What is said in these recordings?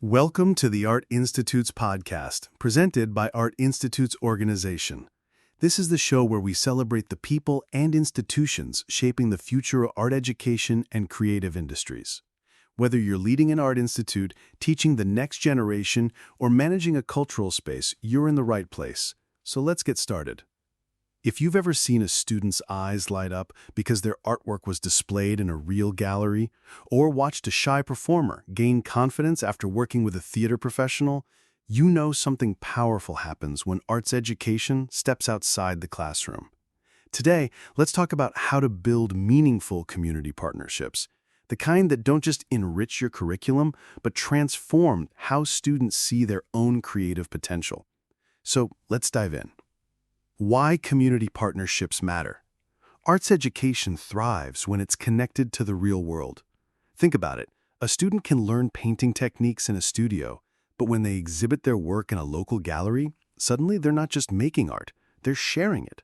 Welcome to the Art Institute's podcast, presented by Art Institute's organization. This is the show where we celebrate the people and institutions shaping the future of art education and creative industries. Whether you're leading an art institute, teaching the next generation, or managing a cultural space, you're in the right place. So let's get started. If you've ever seen a student's eyes light up because their artwork was displayed in a real gallery, or watched a shy performer gain confidence after working with a theater professional, you know something powerful happens when arts education steps outside the classroom. Today, let's talk about how to build meaningful community partnerships, the kind that don't just enrich your curriculum, but transform how students see their own creative potential. So let's dive in. Why community partnerships matter. Arts education thrives when it's connected to the real world. Think about it. A student can learn painting techniques in a studio, but when they exhibit their work in a local gallery, suddenly they're not just making art, they're sharing it.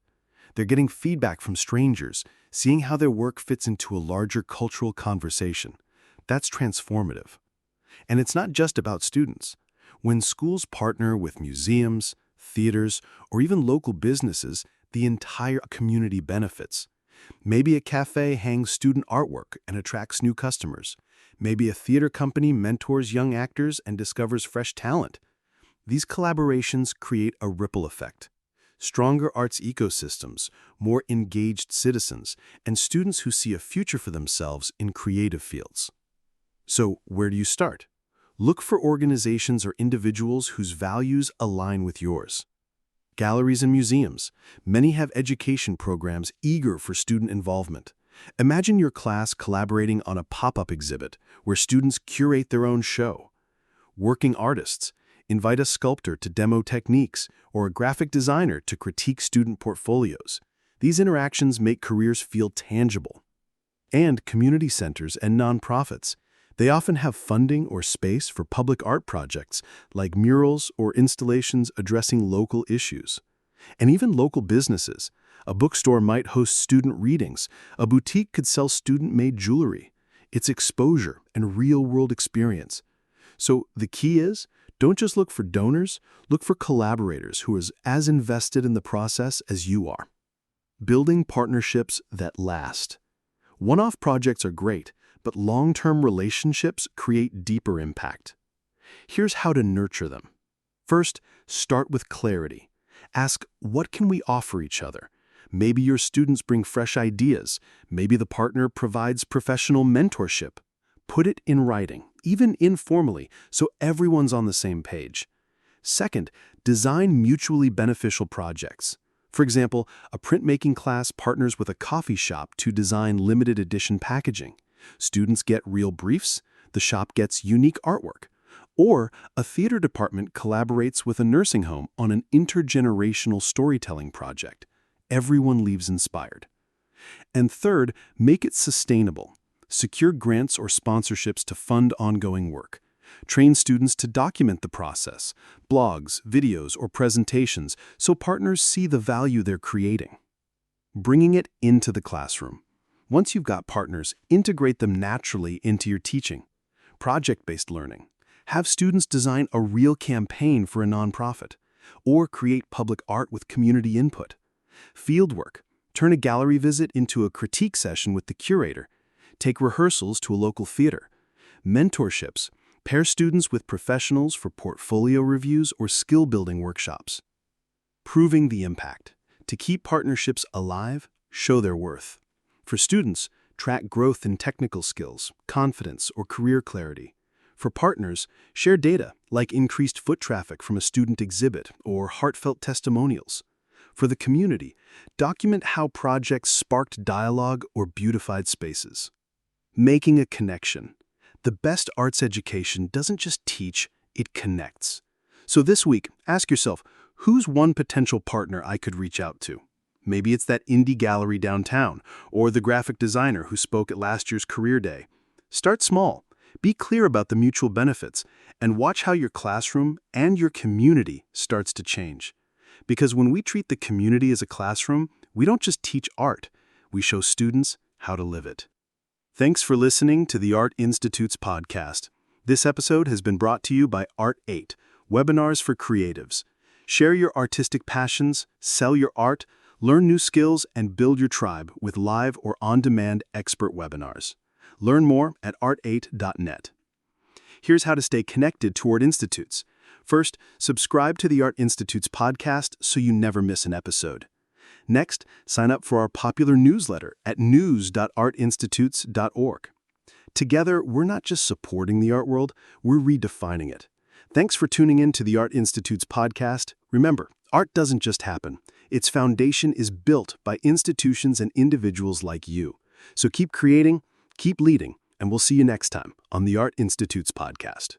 They're getting feedback from strangers, seeing how their work fits into a larger cultural conversation. That's transformative. And it's not just about students. When schools partner with museums, theaters, or even local businesses, the entire community benefits. Maybe a cafe hangs student artwork and attracts new customers. Maybe a theater company mentors young actors and discovers fresh talent. These collaborations create a ripple effect. Stronger arts ecosystems, more engaged citizens, and students who see a future for themselves in creative fields. So, where do you start? Look for organizations or individuals whose values align with yours. Galleries and museums. Many have education programs eager for student involvement. Imagine your class collaborating on a pop-up exhibit where students curate their own show. Working artists. Invite a sculptor to demo techniques or a graphic designer to critique student portfolios. These interactions make careers feel tangible. And community centers and nonprofits. They often have funding or space for public art projects like murals or installations addressing local issues. And even local businesses. A bookstore might host student readings. A boutique could sell student-made jewelry. It's exposure and real-world experience. So the key is, don't just look for donors, look for collaborators who are as invested in the process as you are. Building partnerships that last. One-off projects are great, but long-term relationships create deeper impact. Here's how to nurture them. First, start with clarity. Ask, what can we offer each other? Maybe your students bring fresh ideas. Maybe the partner provides professional mentorship. Put it in writing, even informally, so everyone's on the same page. Second, design mutually beneficial projects. For example, a printmaking class partners with a coffee shop to design limited edition packaging. Students get real briefs, the shop gets unique artwork. Or a theater department collaborates with a nursing home on an intergenerational storytelling project. Everyone leaves inspired. And third, make it sustainable. Secure grants or sponsorships to fund ongoing work. Train students to document the process, blogs, videos, or presentations, so partners see the value they're creating. Bringing it into the classroom. Once you've got partners, integrate them naturally into your teaching. Project-based learning. Have students design a real campaign for a nonprofit, or create public art with community input. Fieldwork. Turn a gallery visit into a critique session with the curator. Take rehearsals to a local theater. Mentorships. Pair students with professionals for portfolio reviews or skill-building workshops. Proving the impact. To keep partnerships alive, show their worth. For students, track growth in technical skills, confidence, or career clarity. For partners, share data like increased foot traffic from a student exhibit or heartfelt testimonials. For the community, document how projects sparked dialogue or beautified spaces. Making a connection. The best arts education doesn't just teach, it connects. So this week, ask yourself, who's one potential partner I could reach out to? Maybe it's that indie gallery downtown, or the graphic designer who spoke at last year's career day. Start small, be clear about the mutual benefits, and watch how your classroom and your community starts to change. Because when we treat the community as a classroom, we don't just teach art, we show students how to live it. Thanks for listening to the Art Institute's podcast. This episode has been brought to you by Art8, webinars for creatives. Share your artistic passions, sell your art, learn new skills, and build your tribe with live or on-demand expert webinars. Learn more at art8.net. Here's how to stay connected to Art Institutes. First, subscribe to the Art Institutes podcast so you never miss an episode. Next, sign up for our popular newsletter at news.artinstitutes.org. Together, we're not just supporting the art world, we're redefining it. Thanks for tuning in to the Art Institute's podcast. Remember, art doesn't just happen. Its foundation is built by institutions and individuals like you. So keep creating, keep leading, and we'll see you next time on the Art Institute's podcast.